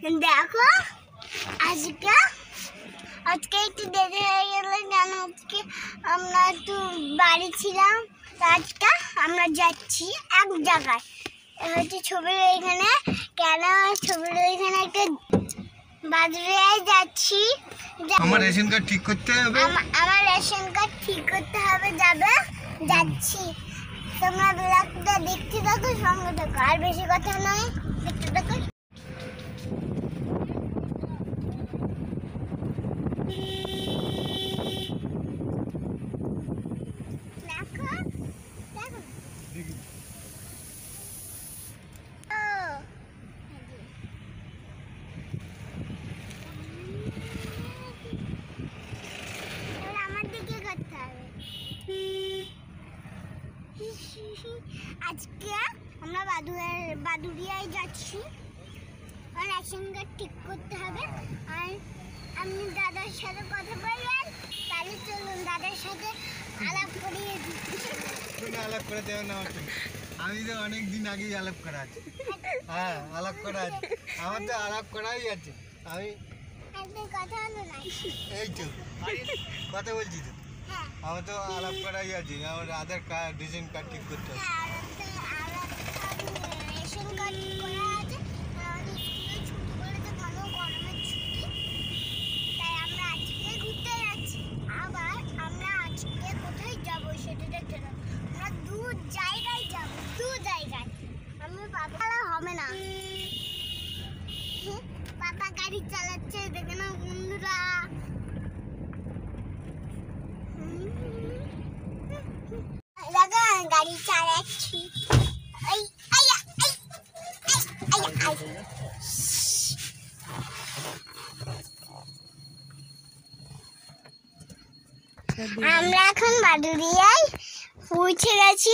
দেখো আজকে একটু দেরি হয়ে গেল, কেন আজকে আমরা একটু বাড়ি ছিলাম। আজকে আমরা যাচ্ছি এক জায়গায়, হচ্ছে ছবির এখানে। কেন ছবির এখানে একটা বাজারে যাচ্ছি। আমার রেশন কার্ড ঠিক করতে হবে, আমার রেশন কার্ড ঠিক করতে হবে, যাচ্ছি। তোমরা ব্লগটা দেখতে থাকো, সঙ্গে থাকো, আর বেশি কথা নয়, দেখতে থাকো। আজকে আমরা বাদুড়িয়ায় যাচ্ছি, আর রেশন কার্ড ঠিক করতে হবে। আর আপনি দাদার সাথে কথা বলবেন, তাহলে চলুন দাদার সাথে আলাপ করিয়ে দিচ্ছি। আলাপ করে দেবে না, আমি তো অনেক দিন আগেই আলাপ করা আছে। হ্যাঁ, আলাপ করা আছে, আমার তো আলাপ করাই আছে। আমি কথা হলো না, এই তো কথা বলছি তো, আমার তো আলাপ করাই আছে। আমার আধার কার্ড, রেশন কার্ড ঠিক করতে হবে। রেশন কার্ড করা আছে, স্কুলে ছুটি করেছে, ভালো গরমের ছুটি, তাই আমরা আজকে ঘুরতে যাচ্ছি। আবার আমরা আজকে কোথায় যাবো সেটা দেখতে হবে। আমরা দু জায়গায় যাবো, দু জায়গায়। আমি পাপা হবে না, পাপা গাড়ি চালাচ্ছে, দেখে না বন্ধুরা। গাড়ি চালাচ্ছি, আমরা এখন বাদুড়িয়ায় পৌঁছে গেছি।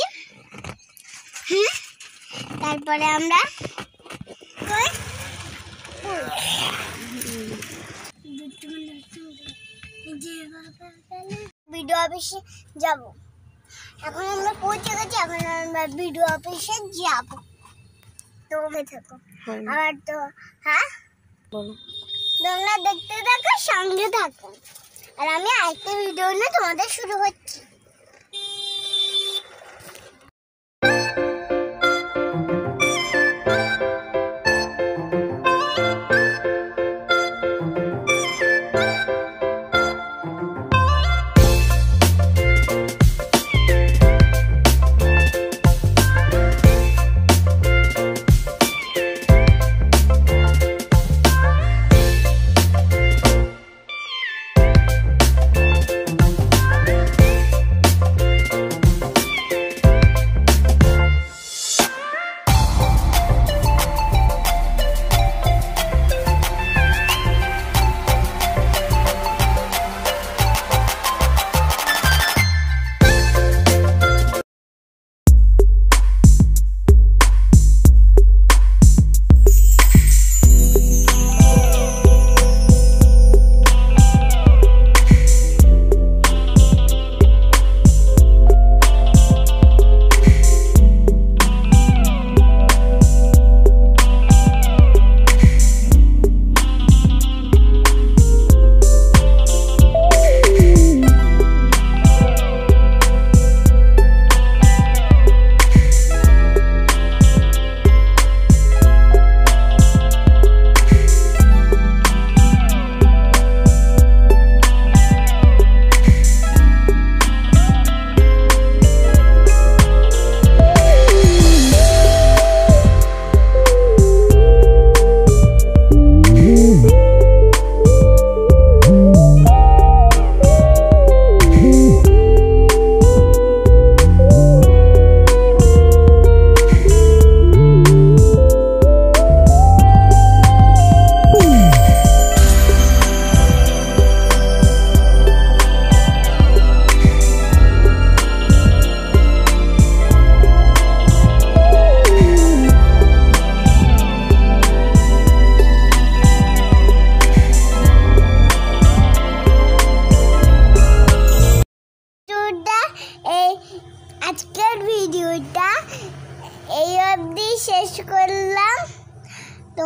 তারপরে আমরা বিডিও অফিসে যাব। এখন আমরা পৌঁছে গেছি, এখন আমরা বিডিও অফিসে যাব। তুমি থাকো আর তো, হ্যাঁ তোমরা দেখতে থাকো, সঙ্গে থাকো। আর আমি আরেকটা ভিডিও নিয়ে তোমাদের শুরু করছি।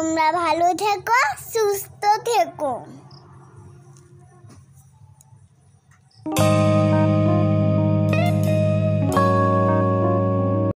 তোমরা ভালো থেকো, সুস্থ থেকো।